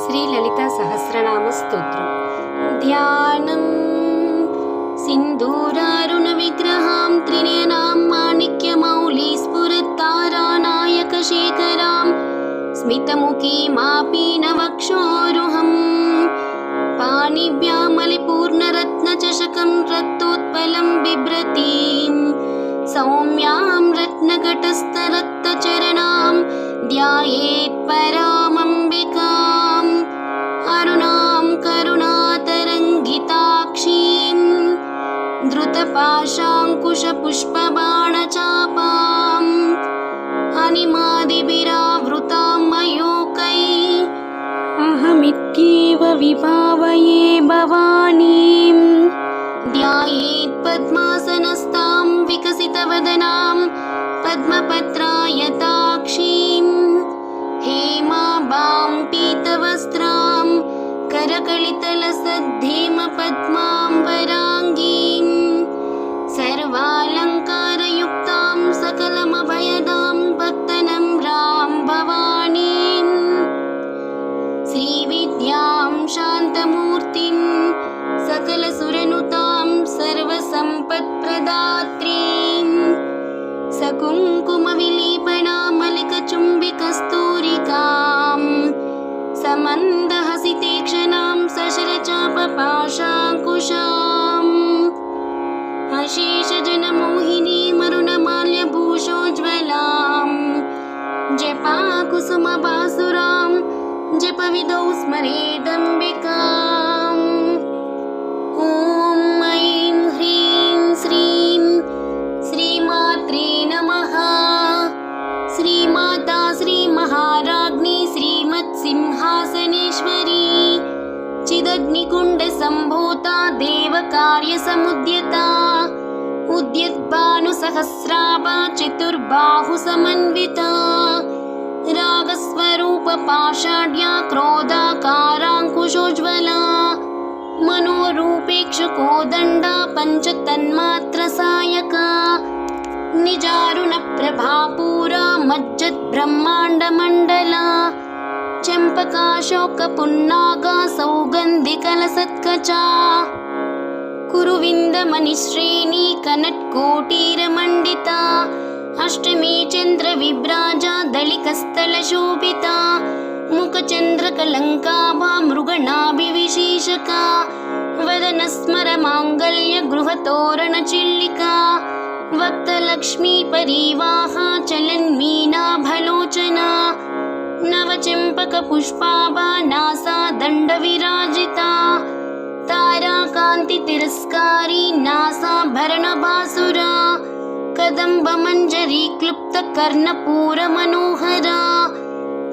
श्रीललिता सहस्रनाम स्तोत्रम्। ध्यानं सिन्दूरारुण विग्रहां त्रिनयनां माणिक्यमौली स्फुरत्तारानायकशेखरां स्मितमुखीमापीनवक्षोरुहं पाणिभ्यामलिपूर्णरत्नचषकं रक्तोत्पलं बिभ्रतीं सौम्यां रत्नघटस्थरक्तचरणां ध्यायेत् परामम्बिकाम् अरुणां करुणातरङ्गिताक्षीं धृतपाशाङ्कुशपुष्पबाणचापाम् अनिमादिभिरावृतां मयूकैः अहमित्येव विभावये भवानीं ध्यायेत् पद्मासनस्तां विकसितवदनां पद्मपत्रायताक्षीं हेमाभां पीतवस्त्रां करकलितलसद्धीमपद्माम्बराङ्गीं सर्वालङ्कारयुक्तां सकलमभयदां भक्तनम्रां भवानीं श्रीविद्यां शान्तमूर्तिं सकलसुरनुतां सर्वसम्पत्प्रदात्रीं सकुङ्कुमविलेपनामलिकचुम्बिकस्तूरिकां समन्दहसितेक्षणां सशरचापपाशाङ्कुशाम् अशेषजनमोहिनीमरुणमाल्यभूषोज्ज्वलां जपाकुसुमभासुरां जपविधौ स्मरेदम्बिकाम्। ॐ ऐं ह्रीं श्रीं श्रीमात्रे नमः। श्रीमाता श्रीमहाराज्ञी श्रीमत्सिंहासनेश्वरी चिदग्निकुण्डसम्भूता देवकार्यसमुद्यता उद्यद्भानुसहस्राभा चतुर्बाहुसमन्विता रागस्वरूपपाषाढ्या क्रोधाकाराङ्कुशोज्ज्वला मनोरूपेक्षुकोदण्डा पञ्चतन्मात्रसायका निजारुणप्रभापूरा मज्जद्ब्रह्माण्डमण्डला चम्पकाशोकपुन्नागा सौगन्धिकलसत्कचा कुरुविन्दमणिश्रेणी कनत्कोटीरमण्डिता अष्टमी चन्द्रविभ्राजा दलिकस्थलशोभिता मुखचन्द्रकलङ्काभा मृगनाभिविशेषका वदनस्मरमाङ्गल्यगृहतोरणचिल्लिका वक्तलक्ष्मी परिवाहा चलन्मीनाभलोचना नवचम्पकपुष्पाभा नासा दण्डविराजिता ताराकान्तितिरस्कारी नासाभरणभासुरा कदम्बमञ्जरी क्लुप्तकर्णपूरमनोहरा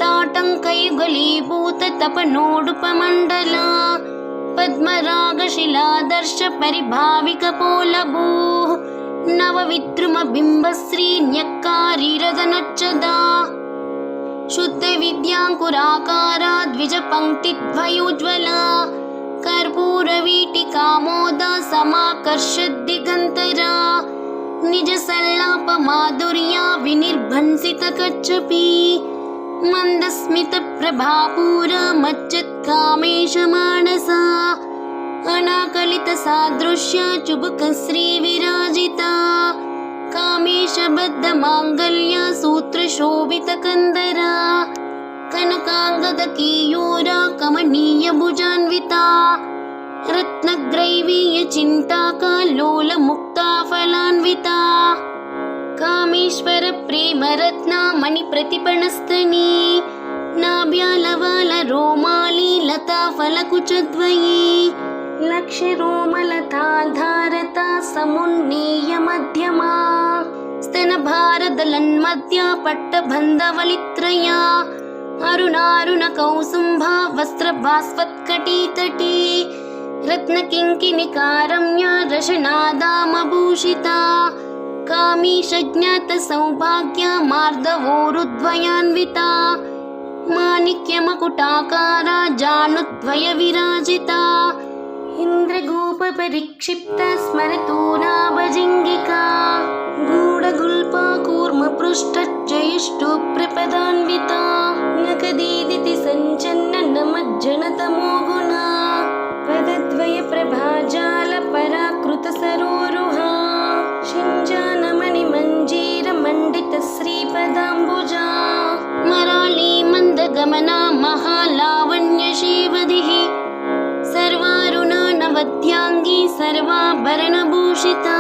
ताटङ्कयुगलीभूततपनोडुपमण्डला पद्मरागशिलादर्श परिभाविकपोलभूः नवविद्रुमबिम्बश्री न्यक्कारिरदनच्चदा शुद्धविद्याङ्कुराकारा द्विजपङ्क्तिद्वयोज्ज्वला कर्पूरवीटिकामोदा समाकर्षद्दिगन्तरा निजसल्लापमाधुर्या विनिर्भंसितकच्छपी मन्दस्मितप्रभापूरा मज्जत्कामेशमानसा अनाकलितसादृश्या चुबुकश्रीविराजिता कामेशबद्धमाङ्गल्या सूत्रशोभितकन्दरा कनकाङ्गदकीयूरा कमनीयभुजान्विता रत्नग्रैवीयचिन्ताका लोलमुक्ताफलान्विता कामेश्वरप्रेमरत्ना मणिप्रतिपणस्तनी नाभ्यालवालरोमाली लताफलकुचद्वयी लक्ष्यरोमलताधारता समुन्नीयमध्यमा स्तनभारदलन्मध्या पट्टबन्धवलित्रया अरुणारुणकौसुम्भा वस्त्रभास्वत्कटीतटी रत्नकिङ्किणिकारम्या रशनादामभूषिता कामीशज्ञातसौभाग्या मार्दवोरुद्वयान्विता माणिक्यमकुटाकारा जानुद्वयविराजिता इन्द्रगोपपरिक्षिप्ता स्मरतूनाभजिङ्गिका गूढगुल्पा कूर्मपृष्ठज्जयिष्टुप्रपदान्विता नकदीदिति सञ्चन्न नमज्ज जनतमो गुणा पदद्वयप्रभाजालपराकृतसरोरुहा शिञ्जानमणिमञ्जीरमण्डितश्रीपदाम्बुजा मराळी मन्दगमना महालावण्यशीवधिः सर्वारुणा नवद्याङ्गी सर्वाभरणभूषिता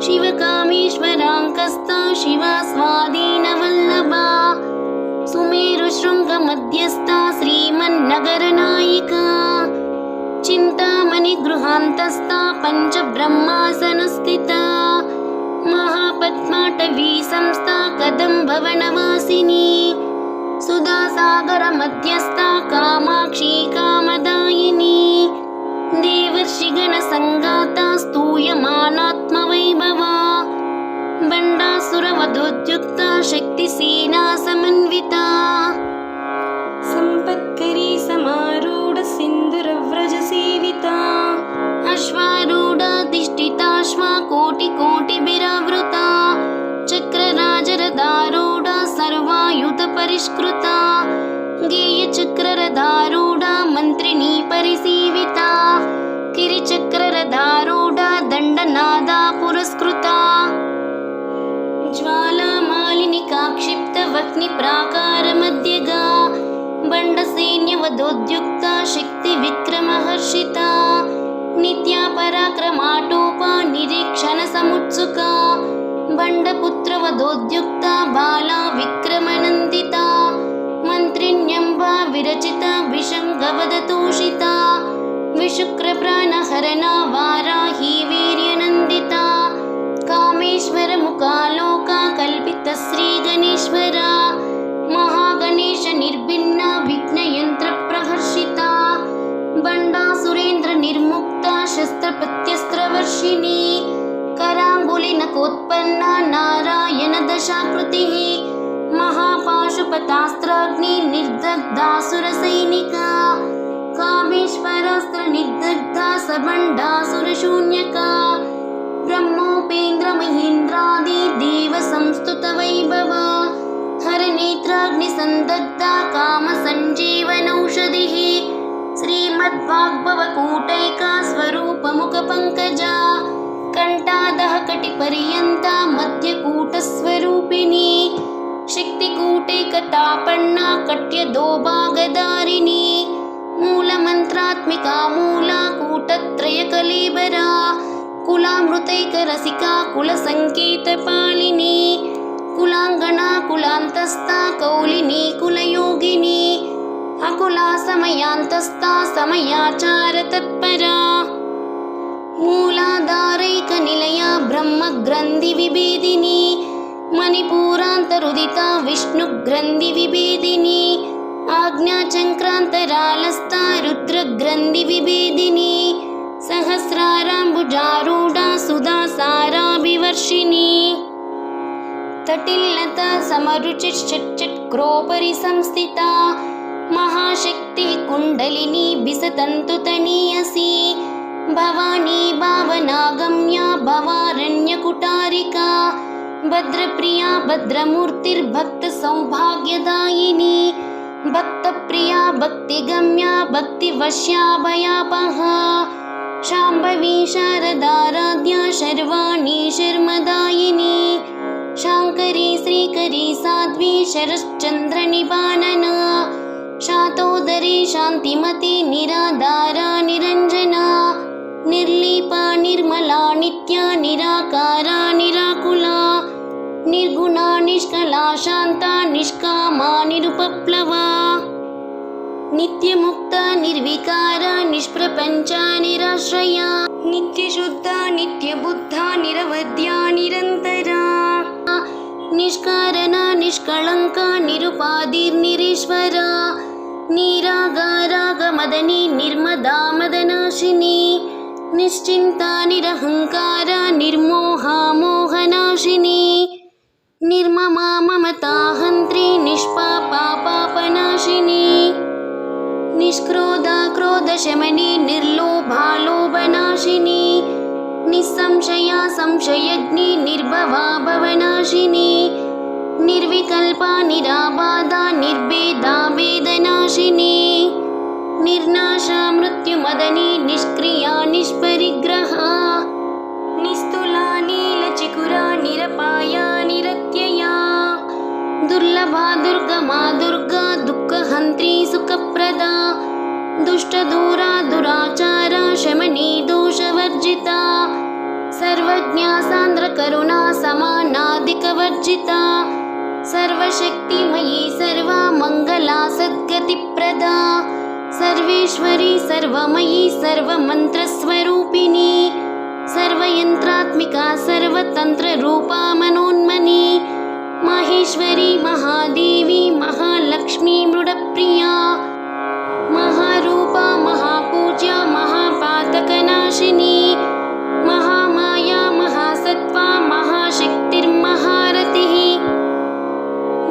शिवकामेश्वराङ्कस्ता शिवा स्वाधीनवल्लभा सुमेरुशृङ्गमध्यस्था श्रीमन्नगरनायिका चिन्तामणिगृहान्तस्था पञ्चब्रह्मासनस्थिता महापद्माटवी संस्था कदम्बवनवासिनी सुधासागरमध्यस्था कामाक्षी कामदायिनी देवर्षिगणसङ्गाता स्तूयमानात्मवैभवा बण्डासुरवधोद्युक्ता शक्तिसेना समन्विता सम्पत्करी समारूढ सिन्दूरव्रजसेविता अश्वारूढाधिष्ठिताश्वा कोटिकोटिभिरावृता चक्रराजरथारूढा सर्वायुधपरिष्कृता गेयचक्ररथारूढा मन्त्रिणी परिसेविता गिरिचक्ररथारूढा दण्डनादा पुरस्कृता ज्वालामालिनिका क्षिप्तवह्निप्राकारमध्यगा बण्डसैन्यवधोद्युक्ता शक्तिविक्रमहर्षिता नित्या पराक्रमाटोपा निरीक्षणसमुत्सुका बण्डपुत्रवधोद्युक्ता बाला विक्रमनन्दिता मन्त्रिण्यम्बा विरचिता विशङ्गवदतोषिता विशुक्रप्राणहरणा वाराही वीर्यनन्दिता कामेश्वरमुखालोका कल्पितश्रीगणेश्वरा महागणेशनिर्भिन्ना विघ्नयन्त्रप्रहर्षिता बण्डासुरेन्द्रनिर्मुक्ता शस्त्रप्रत्यस्त्रवर्षिणी कराङ्गुलिनकोत्पन्ना नारायणदशाकृतिः महापाशुपतास्त्राग्नि निर्दग्धासुरसैनिका कामेश्वरास्त्रनिर्दग्धा सबण्डासुरशून्यका ब्रह्मोपेन्द्रमहेन्द्रादि देवसंस्तुतवैभवा हरनेत्राग्निसन्दग्धा कामसञ्जीवनौषधिः श्रीमद्वाग्भवकूटैका स्वरूपमुखपङ्कजा कण्ठादहकटिपर्यन्ता मध्यकूटस्वरूपिणी शक्तिकूटैकतापन्ना कट्यदोभागधारिणी मूलमन्त्रात्मिका मूला कूटत्रयकलेबरा कुलामृतैकरसिका कुलसङ्केतपालिनी कुलाङ्गना कुलान्तस्था कौलिनी कुलयोगिनी अकुला समयान्तस्था समयाचारतत्परा मूलाधारैकनिलया ब्रह्मग्रन्थिविभेदिनी मणिपूरान्तरुदिता विष्णुग्रन्थिविभेदिनी आज्ञाचक्रान्तरालस्था रुद्रग्रन्थिविभेदिनी सहस्राराम्बुजारूढा सुधासाराभिवर्षिणी तटिल्लता समरुचिश्चट्चक्रोपरि संस्थिता महाशक्ति कुण्डलिनी बिसतन्तुतनीयसी भवानी भावनागम्या भवारण्यकुटारिका भद्रप्रिया भद्रमूर्तिर्भक्तसौभाग्यदायिनी भक्तप्रिया भक्तिगम्या भक्तिवश्या भयापहा शाम्भवी शारदाराध्या शर्वाणी शर्मदायिनी शाङ्करी श्रीकरी साध्वी शरश्चन्द्रनिबानना शातोदरी शान्तिमती निराधारा निरञ्जना निर्लीपा निर्मला नित्या निराकारा निराकुला निर्गुणा निष्कला शान्ता निष्कामा निरुपप्लवा नित्यमुक्ता निर्विकारा निष्प्रपञ्चा निराश्रया नित्यशुद्धा नित्यबुद्धा निरवध्या निरन्तरा निष्कारणा निष्कळङ्का निरुपाधिर्निरीश्वरा निरागारागमदनी निर्मदा मदनाशिनी निश्चिन्ता निरहङ्कारा निर्मोहा मोहनाशिनी निर्ममा ममताहन्त्री निष्पापा पापनाशिनी निष्क्रोधा क्रोधशमनी निर्लोभा लोभनाशिनी निस्संशया संशयग्नि निर्भवा भवनाशिनी निर्विकल्पा निराबाधा निर्भेदा वेदनाशिनी निर्नाशा मृत्युमदनी निष्क्रिया निष्परिग्रहा निस्तुला नीलचिकुरा निरपाया निरत्यया दुर्लभा दुर्गमा दुर्गा दुःखहन्त्री सुखप्रदा दुष्टदूरा दुराचारा शमनी दोषवर्जिता सर्वज्ञा सान्द्रकरुणा समानाधिकवर्जिता सर्वशक्तिमयी सर्वा मङ्गला सद्गतिप्रदा सर्वेश्वरी सर्वमयी सर्वमन्त्रस्वरूपिणी सर्वयन्त्रात्मिका सर्वतन्त्ररूपा मनोन्मनी माहेश्वरी महादेवी महालक्ष्मी मृडप्रिया महारूपा महापूज्या महापातकनाशिनी महामाया महासत्त्वा महाशक्तिर्महारतिः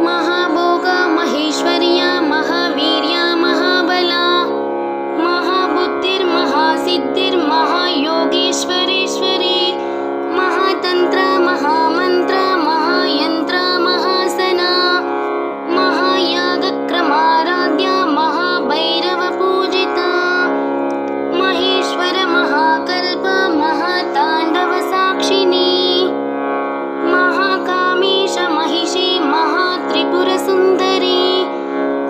महाभोगा महेश्वर्या महावीर्या महाबला महाबुद्धिर्महासिद्धिर्महायोगेश्वरेश्वरी महातन्त्र महामन्त्र महायन्त्र महासना महायागक्रमाराध्या महाभैरवपूजिता महेश्वर महाकल्प महाताण्डवसाक्षिणी महाकामेश महिषी महात्रिपुरसुन्दरी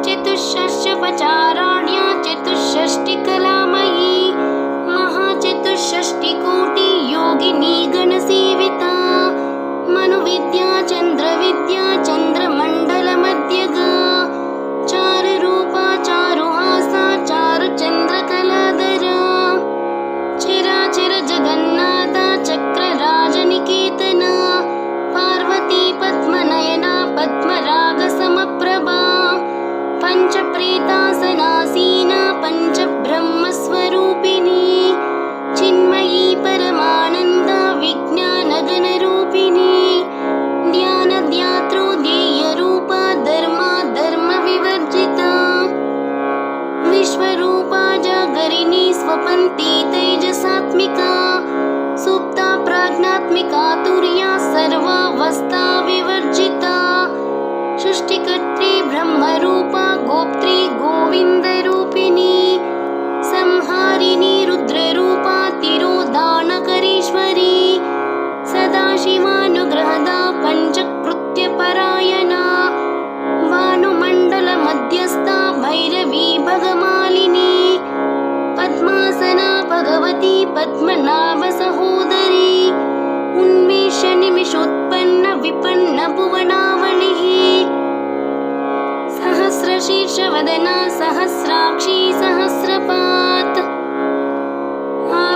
चतुष्षष्ट्यपचाराढ्या चतुष्षष्टिकलामयी महाचतुष्षष्टिकोटि योगिनी गणसेविता मनुविद्या चन्द्रविद्या चन्द्रमण्डलमध्यगा चारुरूपा चारुहासा चारुचन्द्रकलाधरा चिराचिर जगन्नाथा चक्रराजनिकेतना पार्वती पद्मनयना पद्मरागसमप्रभा पञ्चप्रेतासनासीना पञ्चब्रह्मस्वरूपिणी चिन्मयी परमानन्दा विज्ञानगणरूपिणी ध्यानध्यातृ ध्येयरूपा धर्मा धर्मविवर्जिता विश्वरूपा जागरिणी स्वपन्ती तेजसात्मिका सुप्ता प्राज्ञात्मिका तुर्या सर्वावस्था विवर्जिता सृष्टिकर्त्री ब्रह्मरूपा गोप्त्री गोविन्दरूपिणी संहारिणी रुद्ररूपा तिरोधानकरीश्वरी सदाशिवानुग्रहदा पञ्चकृत्यपरायणा भानुमण्डलमध्यस्था भैरवी भगमालिनी पद्मासना भगवती पद्मनाभसहोदरी उन्मेषनिमिषोत्पन्न विपन्न भुवनावलिः सहस्रशीर्षवदना सहस्राक्षी सहस्रपात्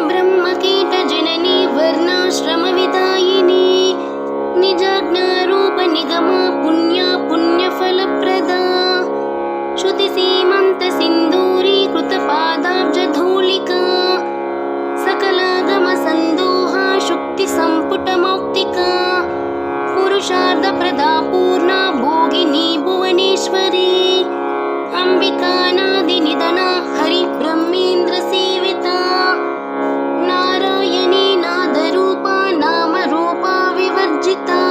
ब्रह्मकीटजननी वर्णाश्रमविदायिनी निजाज्ञारूपनिगमा पुण्या पुण्यफलप्रदा श्रुतिसीमन्तसिन्दूरीकृतपादाब्जधूलिका सकलागमसन्दोहा शुक्तिसम्पुटमौक्तिका पुरुषार्थप्रदा पूर्णा भोगिनी भुवनेश्वरी अम्बिकानादिनिधना हरिब्रह्मेन्द्रसेविता नारायणी नादरूपा नामरूपा विवर्जिता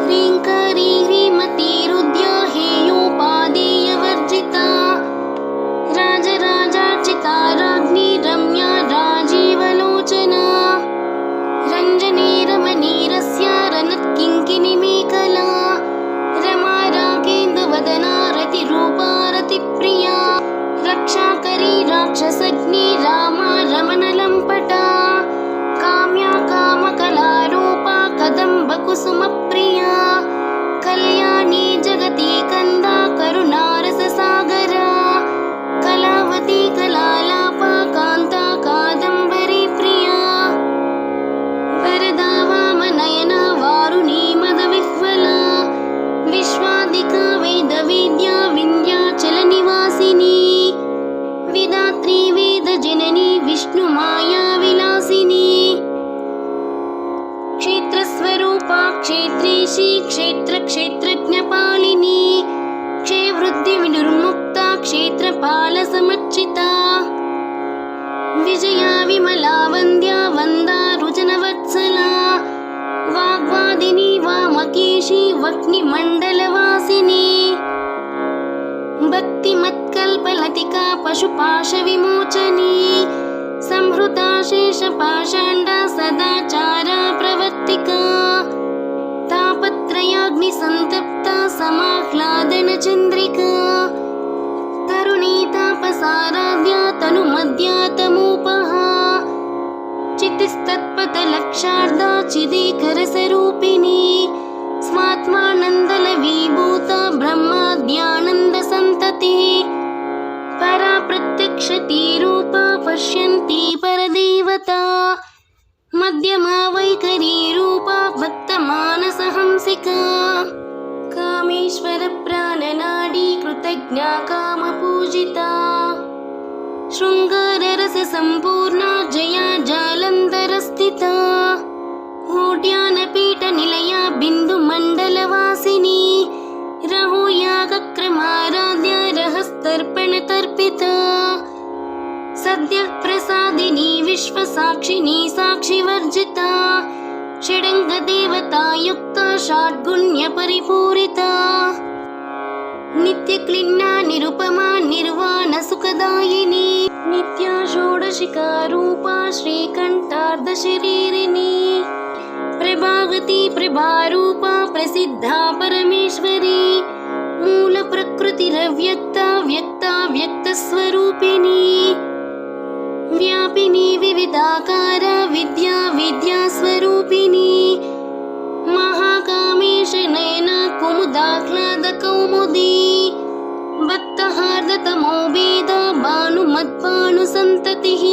ह्रीङ्कारी ह्रीमती रुद्या हेयोपादेयवर्जिता राजराजार्चिता राज्ञी रम्या राजीवलोचना रञ्जनी रमणीरस्या रनत्किङ्किणीमेखला रमा रागेन्दुवदना रतिरूपा रतिप्रिया रक्षाकरी राक्षसग्नी रामा रमणलम्पटा काम्या कामकलारूपा कदम्बकुसुमप्रिया कल्याणी जगती कन्दा करुणारससागरा कलावती कलालापा कान्ता कादम्बरी प्रिया वरदा वामनयना वारुणी मदविह्वला विश्वादिका वेदवेद्या विन्ध्याचलनिवासिनी विधात्री वेदजननी विष्णुमाया विलासिनी क्षेत्रस्वरूपा क्षेत्रेशी क्षेत्रक्षेत्रज्ञपालिनी क्षेवृद्धिविनिर्मुक्ता क्षेत्रपालसमर्चिता विजया विमला वन्द्या वन्दा रुजनवत्सला वाग्वादिनी वामकेशी वह्निमण्डलवासिनी भक्तिमत्कला कल्पलतिका पशुपाशविमोचनी संहृता शेषपाषाण्डा सदाचारा प्रवर्तिका तापत्रयाग्निसन्तप्ता समाह्लादनचन्द्रिका तरुणी तापसाराध्या तनुमद्या तमूपहा चितिस्तत्पथलक्षार्धा चिदीकरसरूपिणी स्वात्मानन्दलवीभूता ब्रह्माद्यानन्दसन्ततिः परा प्रत्यक्षती रूपा पश्यन्ती परदेवता मध्यमा वैखरी रूपा भक्तमानसहंसिका कामेश्वर प्राणनाडी कृतज्ञा कामपूजिता शृङ्गाररससम्पूर्णा जया जालन्धरस्थिता होड्यानपीठनिलया बिन्दुमण्डलवासिनी रहोयागक्रमाराध्या रहस्तर्पणतर्पिता सद्यः प्रसादिनी विश्वसाक्षिणी साक्षिवर्जिता षडङ्गदेवता युक्ता षड्गुण्यपरिपूरिता नित्यक्लिन्ना निरुपमा निर्वाणसुखदायिनी नित्या षोडशिका रूपा श्रीकण्ठार्धशरीरिणी प्रभावती प्रभारूपा प्रसिद्धा परमेश्वरी मूलप्रकृतिरव्यक्ता व्यक्ता व्यक्तस्वरूपिणी व्यापिनी विविधाकारा विद्या विद्यास्वरूपिणी महाकामेश नयना कुमुदाह्लादकौमुदी भक्तहार्दतमो वेद भानुमद्भानुसन्ततिः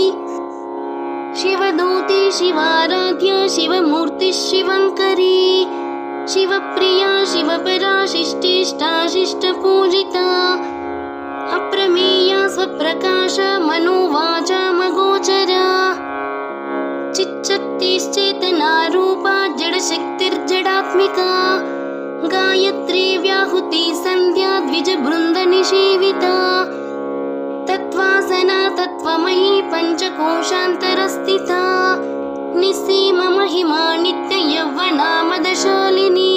शिवदूती शिवाराध्या शिवमूर्तिः शिवङ्करी शिवप्रिया शिवपरा शिष्टेष्टा शिष्टपूजिता अप्रमेया स्वप्रकाश मनोवाचा मगोचरा चिच्चक्तिश्चेतना रूपा जडशक्तिर्जडात्मिका गायत्री व्याहुति संध्या द्विजबृन्दनिषेविता तत्त्वासना तत्त्वमयी पञ्चकोशान्तरस्थिता निस्सीम महिमा नित्ययौवना मदशालिनी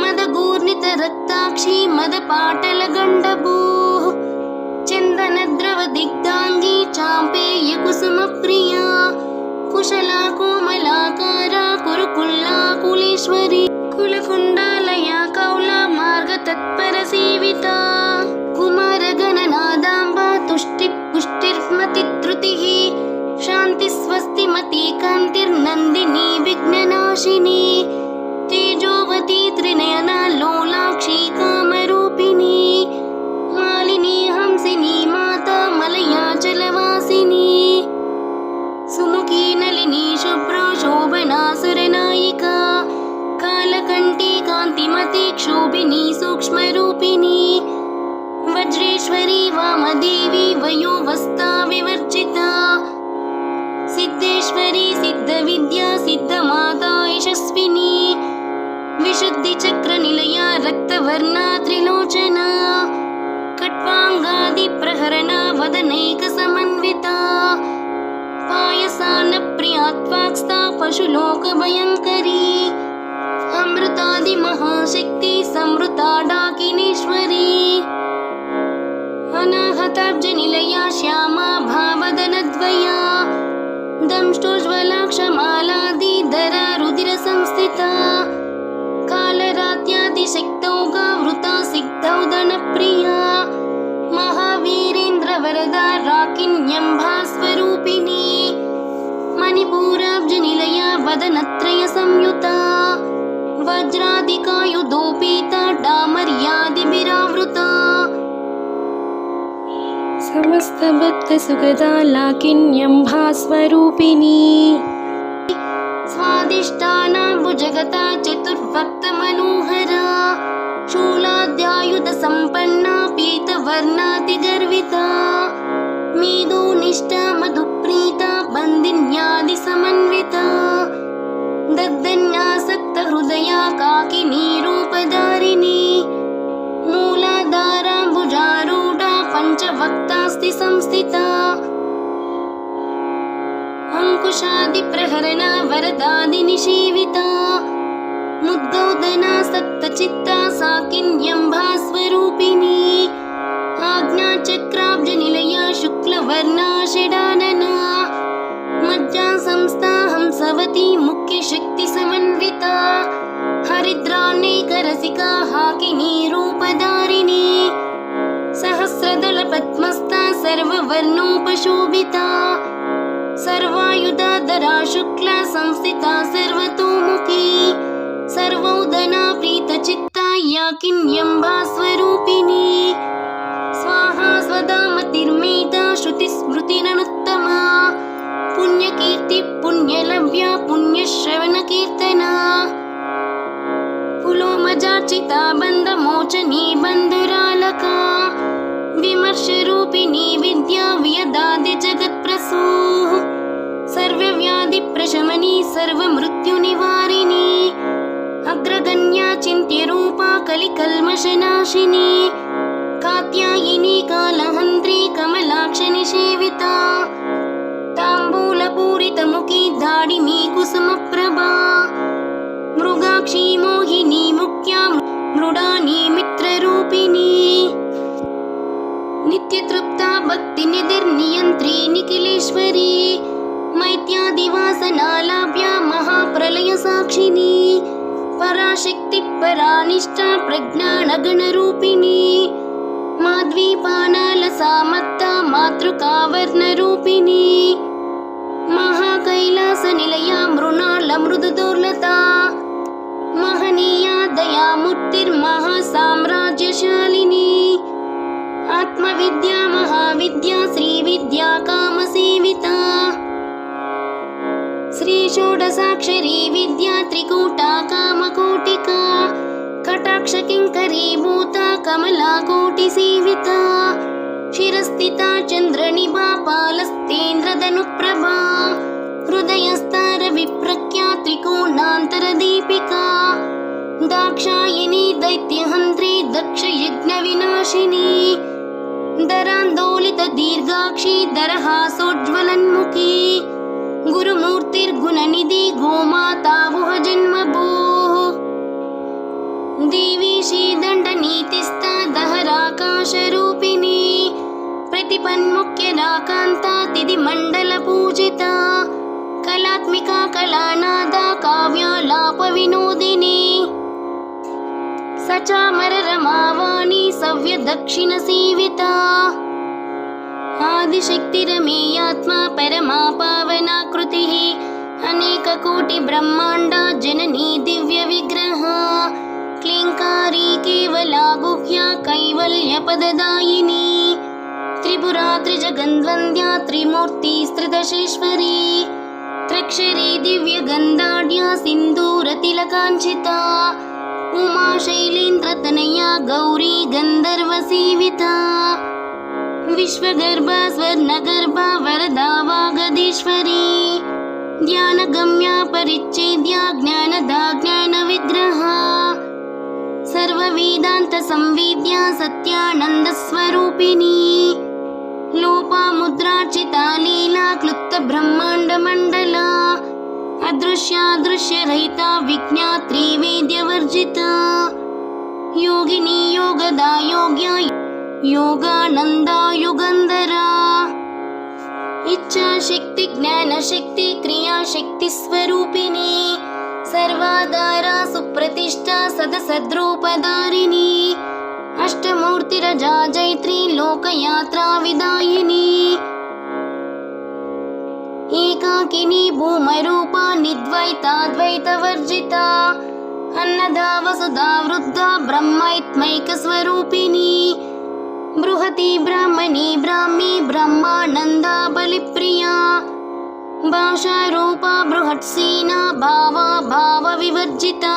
मदगूर्णितरक्ताक्षी मदपाटलगण्डभूः चन्दनद्रवदिग्धाङ्गी चाम्पेयकुसुमप्रिया कुशला कोमलाकारा कुरुकुल्ला कुलेश्वरी कुलकुण्डालया कौला मार्गतत्परसेविता कुमारगणनादाम्बा तुष्टिपुष्टिर्मतित्रुतिः शान्तिस्वस्तिमती कान्तिर्नन्दिनी विघ्ननाशिनी तेजोवती त्रिनयना लोलाक्षी कामरूपिणी मालिनी हंसिनी माता मलयाचलवासिनी सुमुखी नलिनी शुभ्रा शोभना सुरनायिका कालकण्ठी कान्तिमती क्षोभिनी सूक्ष्मरूपिणी वज्रेश्वरी वामदेवी वयोवस्था विवर्जिता सिद्धेश्वरी सिद्धविद्या सिद्धमाता यशस्विनी विशुद्धिचक्रनिलया रक्तवर्णा त्रिलोचना खट्वाङ्गादिप्रहरणा वदनैकसमन्विता पायसान्नप्रियात्वाक्स्था पशुलोकभयङ्करी अमृतादिमहाशक्ति संवृता डाकिनीश्वरी अनाहताब्जनिलया श्यामा भावदनद्वया दंष्टोज्ज्वलाक्षमालादिधरा रुधिरसंस्थिता कालरात्यादिशक्तौगावृता सिग्धौदनप्रिया महावीरेन्द्रवरदा राकिन्यम्भास्वरूपिणी मणिपूराब्जनिलया वदनत्रयसंयुता वज्रादिकायुधोपेता डामर्यादिभिरावृता समस्तभक्तसुखदा लाकिन्यम्भास्वरूपिणी स्वादिष्टानाम्बुजगता चतुर्भक्तमनोहरा शूलाद्यायुधसम्पन्ना पीतवर्णातिगर्विता मेदोनिष्ठा मधुप्रीता बन्दिन्यादिसमन्विता दग्धन्यासक्तहृदया काकिनी रूपधारिणी मूलाधाराम्बुजारूढा पञ्चवक्तास्ति संस्थिता अंकुशादिप्रहरणा वरदादिनिषेविता मुद्गौदना सत्तचित्ता साकिन्यम्भास्वरूपिणी आज्ञाचक्राब्जनिलया शुक्लवर्णा षडानना मज्जा संस्था हंसवती मुख्यशक्तिसमन्विता हरिद्रानेकरसिका हाकिनी रूपधारिणी सहस्रदलपद्मस्था सर्ववर्णोपशोभिता सर्वायुधाधरा शुक्ला संस्थिता सर्वतोमुखी सर्वोदना प्रीतचित्ता याकिन्यम्बा स्वरूपिणी स्वाहा स्वदामतिर्मेधा श्रुतिस्मृतिरनुत्तमा पुण्यकीर्ति पुण्यलव्या पुण्यश्रवणकीर्तना पुलोमजार्चिता बन्धमोचनी बन्धुरालका विमर्शरूपिणी विद्या व्यदादि जगत्प्रसूः सर्वव्याधिप्रशमनी सर्वमृत्युनिवारिणी अग्रगण्या चिन्त्यरूपा कलिकल्मषनाशिनी कात्यायिनी कालहन्त्री कमलाक्षनिषेविता ताम्बूलपूरितमुखी दाडिमी कुसुमप्रभा मृगाक्षी मोहिनी मुख्या मृडानी मित्ररूपिणी नित्यतृप्ता भक्तिनिधिर्नियन्त्री निखिलेश्वरी मैत्यादिवासनालाभ्या महाप्रलयसाक्षिणी पराशक्ति परानिष्ठा प्रज्ञानगणरूपिणी माध्वीपानालसामत्ता मातृकावर्णरूपिणी महाकैलासनिलया मृणालमृदुदुर्लता महनीया दयामूर्तिर्महासाम्राज्यशालिनी आत्मविद्या महाविद्या श्रीविद्या कामसेविता श्रीषोडशाक्षरी विद्या त्रिकूटा कामकोटिका कटाक्षकिङ्करीभूता कमलाकोटिसेविता शिरस्थिता चन्द्रनिभा पालस्तेन्द्रधनुप्रभा हृदयस्था रविप्रख्या त्रिकोणान्तरदीपिका दाक्षायिनी दैत्यहन्त्री दक्षयज्ञविनाशिनी दरान्दोलितदीर्घाक्षी दरहासोज्ज्वलन्मुखी गुरुमूर्तिर्गुणनिधि गोमातावुहजन्मभूः देवी श्रीदण्डनीतिस्था दहराकाशरूपिणी प्रतिपन्मुख्यराकान्ता तिथिमण्डलपूजिता कलात्मिका कलानादा काव्यालापविनोदिनी सचामररमावाणी सव्यदक्षिणसेविता आदिशक्तिरमेयात्मा परमा पावनाकृतिः अनेककोटिब्रह्माण्डा जननी दिव्यविग्रहा क्लीङ्कारी केवला गुह्या कैवल्यपददायिनी त्रिपुरा त्रिजगन्वन्द्या त्रिमूर्तिस्त्रिदशेश्वरी त्र्यक्षरी दिव्यगन्धाढ्या सिन्दूरतिलकाञ्चिता उमा शैलेन्द्रतनया गौरी गन्धर्वसेविता विश्वगर्भा स्वर्णगर्भा वरदा वागधीश्वरी ध्यानगम्या परिच्छेद्या ज्ञानदा ज्ञानविग्रहा सर्ववेदान्तसंवेद्या सत्यानन्दस्वरूपिणी लोपामुद्रार्चिता लीला क्लुप्तब्रह्माण्डमण्डला अदृश्यादृश्यरहिता विज्ञात्री वेद्यवर्जिता योगिनी योगदा योग्या योगानन्दा युगन्धरा इच्छाशक्ति ज्ञानशक्ति क्रियाशक्ति स्वरूपिणी सर्वाधारा सुप्रतिष्ठा सदसद्रूपधारिणी अष्टमूर्तिरजा जैत्री लोकयात्रा विदायिनी एकाकिनी भूमरूपा निद्वैताद्वैतवर्जिता अन्नदा वसुधा वृद्धा ब्रह्मैत्मैकस्वरूपिणी बृहती ब्राह्मणी ब्राह्मी ब्रह्मानन्दा बलिप्रिया भाषारूपा बृहत्सेना भावा भावविवर्जिता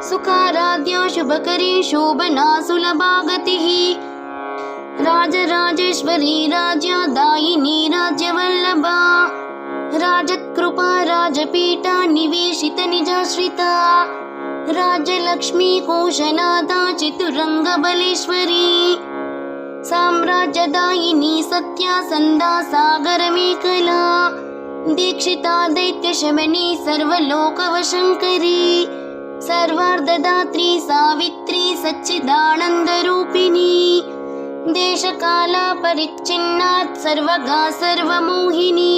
सुखाराध्या शुभकरी शोभना सुलभा गतिः राजराजेश्वरी राज्या दायिनी राज्यवल्लभा राजत्कृपा राजपीठा निवेशित निजाश्रिता राज्यलक्ष्मी कोशनादा चतुरङ्गबलेश्वरी साम्राज्यदायिनी सत्यासन्दा सागरमेखला दीक्षिता दैत्यशमनी सर्वलोकवशङ्करी सर्वार्धदात्री सावित्री सच्चिदानन्दरूपिणी देशकाला परिच्छिन्नात् सर्वगा सर्वमोहिनी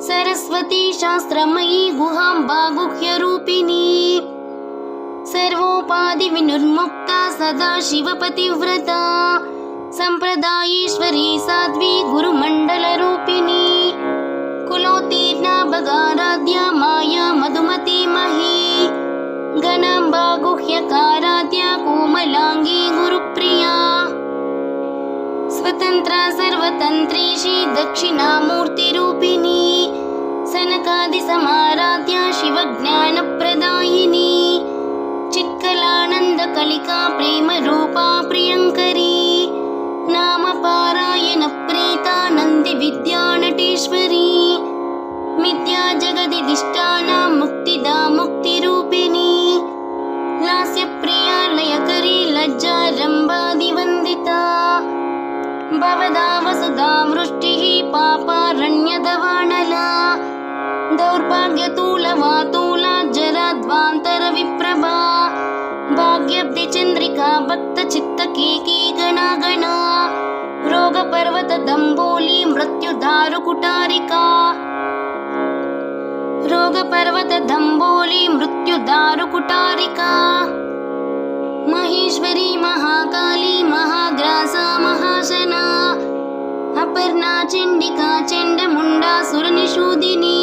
सरस्वती शास्त्रमयी गुहाम्बा गुह्यरूपिणी सर्वोपाधिविनिर्मुक्ता सदा शिवपतिव्रता सम्प्रदायेश्वरी साध्वी गुरुमण्डलरूपिणी कुलोत्तीर्णा भगाराध्या माया मधुमती मही गणाम्बा गुह्यकाराध्या कोमलांगी गुरुप्रिया स्वतन्त्रा सर्वतन्त्रेशी दक्षिणामूर्तिरूपिणी सनकादिसमाराध्या शिवज्ञानप्रदायिनी चित्कलानन्दकलिका प्रेमरूपा प्रियङ्करी नामपारायण प्रीता नन्दिविद्या नटेश्वरी मिथ्या जगदिदिष्टानां मुक्तिदा मुक्तिरूपिणी लास्यप्रिया लयकरी लज्जारम्भादिवन्दिता भवदा वसुधा वृष्टिः पापारण्यदवानला दौर्भाग्यतूलवातूला जराध्वान्तरविप्रभा भाग्यब्धिचन्द्रिका भक्तचित्तकेकी गणागणा रोगपर्वतदम्बोली मृत्युदारुकुटारिका रोगपर्वतदम्बोली मृत्युदारुकुटारिका महेश्वरी महाकाली महाग्रासा महाशना अपर्णा चण्डिका चण्डमुण्डा सुरनिषूदिनी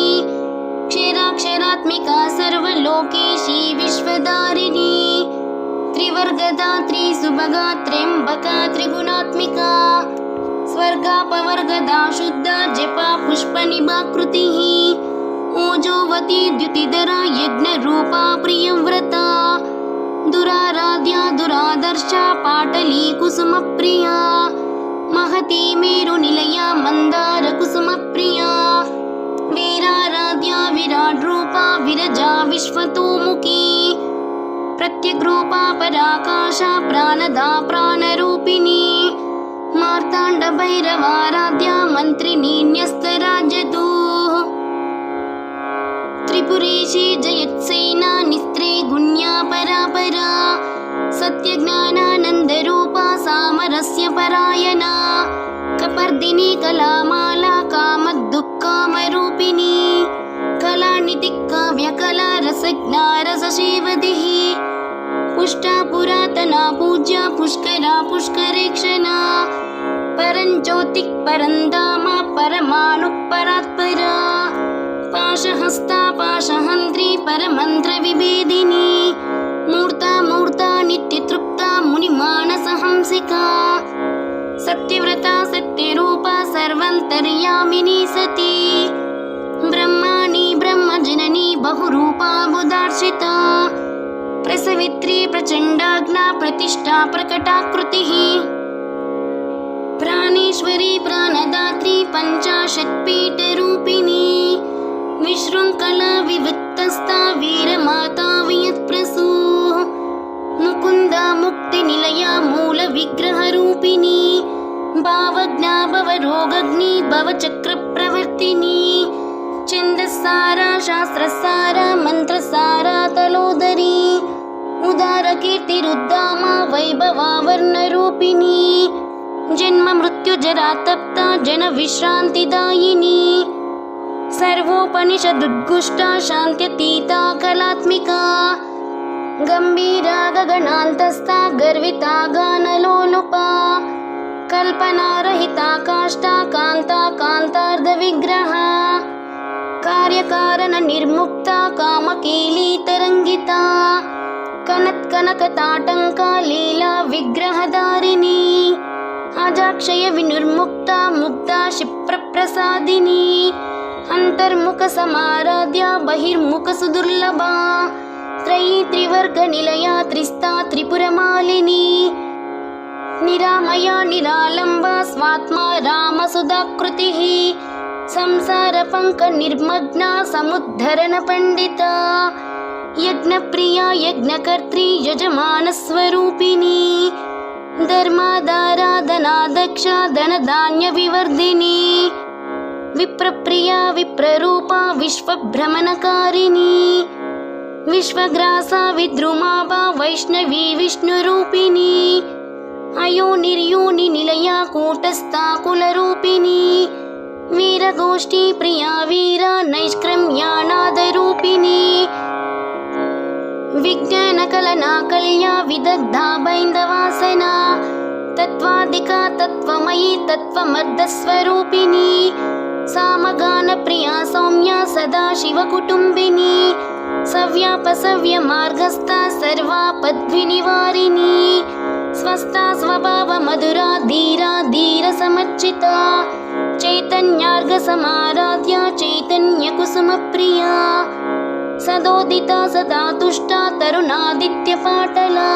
क्षीराक्षरात्मिका सर्वलोकेशी विश्वधारिणी त्रिवर्गदात्री सुभगा त्र्यम्बका त्रिगुणात्मिका स्वर्गापवर्गदा शुद्धा जपा पुष्पनिभाकृतिः ओजोवती द्युतिधरा यज्ञरूपा प्रियव्रता दुराराध्या दुरादर्शा पाटली कुसुमप्रिया महती मेरुनिलया मन्दारकुसुमप्रिया वीराराध्या विराड्रूपा विरजा विश्वतोमुखी प्रत्यग्रूपा पराकाशा प्राणदा प्राणरूपिणी मार्ताण्डभैरवाराध्या मन्त्रिणी न्यस्तराजदूः त्रिपुरेशी जयत्सेना निस्त्रे गुण्या परापरा सत्यज्ञानानन्दरूपा सामरस्य परायणा कपर्दिनी कलामाला कामदुःखामरूपिणी कलानिधिकाव्यकला रसज्ञा रससेवधिः पुष्टा पुरातना पूज्या पुष्करा पुष्करेक्षणा परञ्ज्योतिः परन्धामा परमाणुपरात्परा पाशहस्ता पाशहन्त्री परमन्त्रविभेदिनी मूर्ता मूर्ता नित्यतृप्ता मुनिमानसहंसिका सत्यव्रता सत्यरूपा सर्वन्तर्यामिनी सती ब्रह्माणि ब्रह्मजननी बहुरूपा बुधार्चिता प्रसवित्री प्रचण्डाग्ना प्रतिष्ठा प्रकटाकृतिः प्राणेश्वरी प्राणदात्री पञ्चाशत्पीठरूपिणी विशृङ्खला विविक्तस्था वीरमाता वियत्प्रसूः मुकुन्दा मुक्तिनिलया मूलविग्रहरूपिणी भावज्ञा भवरोगग्नि भवचक्रप्रवर्तिनी छन्दस्सारा शास्त्रसारा मन्त्रसारा तलोदरी उदारकीर्तिरुद्दामा वैभवावर्णरूपिणी जन्म मृत्युजरा तप्ता जनविश्रान्तिदायिनी सर्वोपनिषदुद्गुष्टा शान्त्यतीता कलात्मिका गम्भीरा गगनान्तस्था गर्विता गानलोलुपा कल्पनारहिता काष्ठा कान्ता कान्तार्धविग्रहा कार्यकारणनिर्मुक्ता कामकेली तरङ्गिता कनत्कनकताटङ्का लीला विग्रहधारिणी अजाक्षय विनिर्मुक्ता मुग्धा क्षिप्रप्रसादिनी अन्तर्मुखसमाराध्या बहिर्मुखसुदुर्लभा त्रयी त्रिवर्गनिलया त्रिस्ता त्रिपुरमालिनी निरामया निरालम्बा स्वात्मा रामसुधाकृतिः संसारपङ्कनिर्मग्ना समुद्धरणपण्डिता यज्ञप्रिया यज्ञकर्त्री यजमानस्वरूपिणी धर्मादाराधनादक्षा धनधान्यविवर्धिनी विप्रप्रिया विप्ररूपा विश्वभ्रमणकारिणी विश्वग्रासा विद्रुमाभा वैष्णवी विष्णुरूपिणी अयोनिर्योनि निलया कूटस्था कुलरूपिणी वीरगोष्ठी प्रिया वीरा नैष्क्रम्यानादरूपिणी विज्ञानकलना कल्या विदग्धा बैन्दवासना तत्त्वादिका तत्त्वमयी तत्त्वमर्धस्वरूपिणी सामगानप्रिया सौम्या सदाशिवकुटुम्बिनी सव्यापसव्यमार्गस्था सर्वापद्विनिवारिणी स्वस्था स्वभावमधुरा धीरा धीरसमर्चिता चैतन्यार्घसमाराध्या चैतन्यकुसुमप्रिया सदोदिता सदा तुष्टा तरुणादित्यपाटला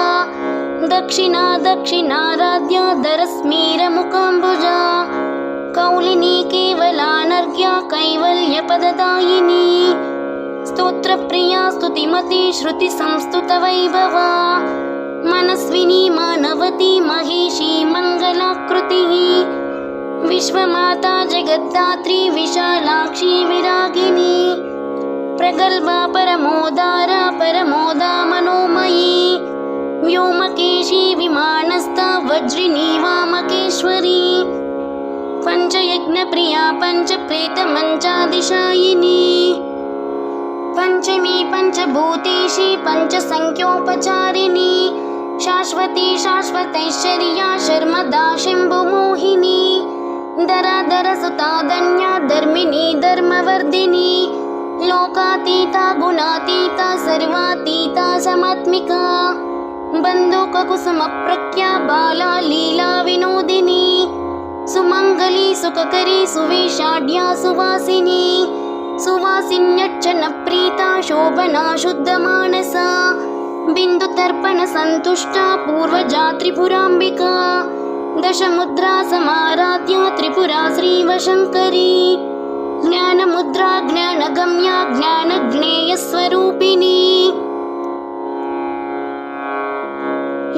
दक्षिणा दक्षिणाराध्या दरस्मीरमुकाम्बुजा कौलिनी केवलानर्घ्या कैवल्यपददायिनी स्तोत्रप्रिया स्तुतिमती श्रुतिसंस्तुतवैभवा मनस्विनी मानवती महिषी मङ्गलाकृतिः विश्वमाता जगद्धात्री विशालाक्षी विरागिनी प्रगल्भा परमोदारा परमोदा मनोमयी व्योमकेशी विमानस्था वज्रिणी वामकेश्वरी पञ्चयज्ञप्रिया पञ्चप्रेतमञ्चादिशायिनी पञ्चमी पञ्चभूतेशी पञ्चसङ्ख्योपचारिणी शाश्वती शाश्वतैश्वर्या शर्मदा शम्भुमोहिनी दरादरसुता धन्या धर्मिणी धर्मवर्धिनी लोकातीता गुणातीता सर्वातीता समात्मिका बन्धुककुसुमप्रख्या बाला लीला विनोदिनी सुमङ्गली सुखकरी सुवेशाढ्या सुवासिनी सुवासिन्यच्चनप्रीता शोभना शुद्धमानसा बिन्दुतर्पणसन्तुष्टा पूर्वजा त्रिपुराम्बिका दशमुद्रा समाराध्या त्रिपुरा श्रीवशङ्करी ज्ञानमुद्रा ज्ञानगम्या ज्ञानज्ञेयस्वरूपिणी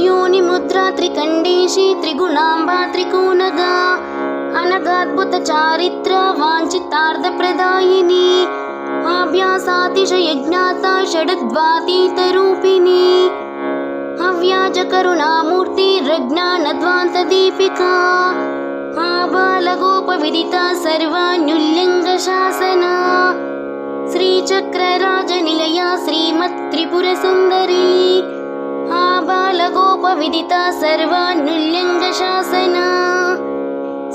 योनिमुद्रा त्रिकण्डेशी त्रिगुणाम्बा त्रिकोणगा अनगाद्भुतचारित्रा वाञ्छितार्थप्रदायिनी आभ्यासातिशयज्ञाता षडद्वातीतरूपिणी अव्याजकरुणामूर्ति रज्ञानध्वान्तदीपिका आबालगोपविदिता सर्वान्युल्लङ्घशासना श्रीचक्रराजनिलया श्रीमत्त्रिपुरसुन्दरी आबालगोपविदिता सर्वान्युल्लङ्घशासना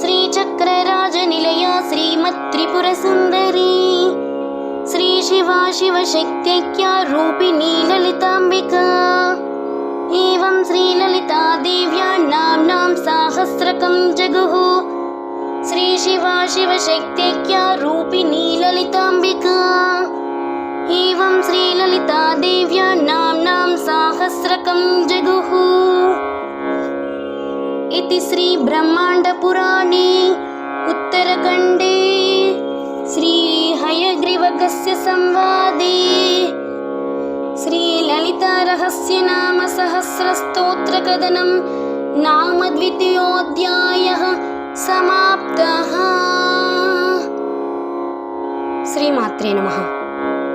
श्रीचक्रराजनिलया श्रीमत्त्रिपुरसुन्दरी श्रीशिवा शिवशक्त्यैक्या रूपिणी ललिताम्बिका एवं श्रीललिता देव्या नाम्नां साहस्रकं जगुः श्रीशिवा शिवशक्त्यैक्या रूपिणी ललिताम्बिका एवं श्रीललिता देव्या नाम्नां साहस्रकं जगुः इति श्रीब्रह्माण्डपुराणे उत्तरखण्डे श्रीहयग्रीवकस्य संवादे श्रीललितारहस्यनामसहस्रस्तोत्रकथनं नाम द्वितीयोऽध्यायः समाप्तः। श्रीमात्रे नमः।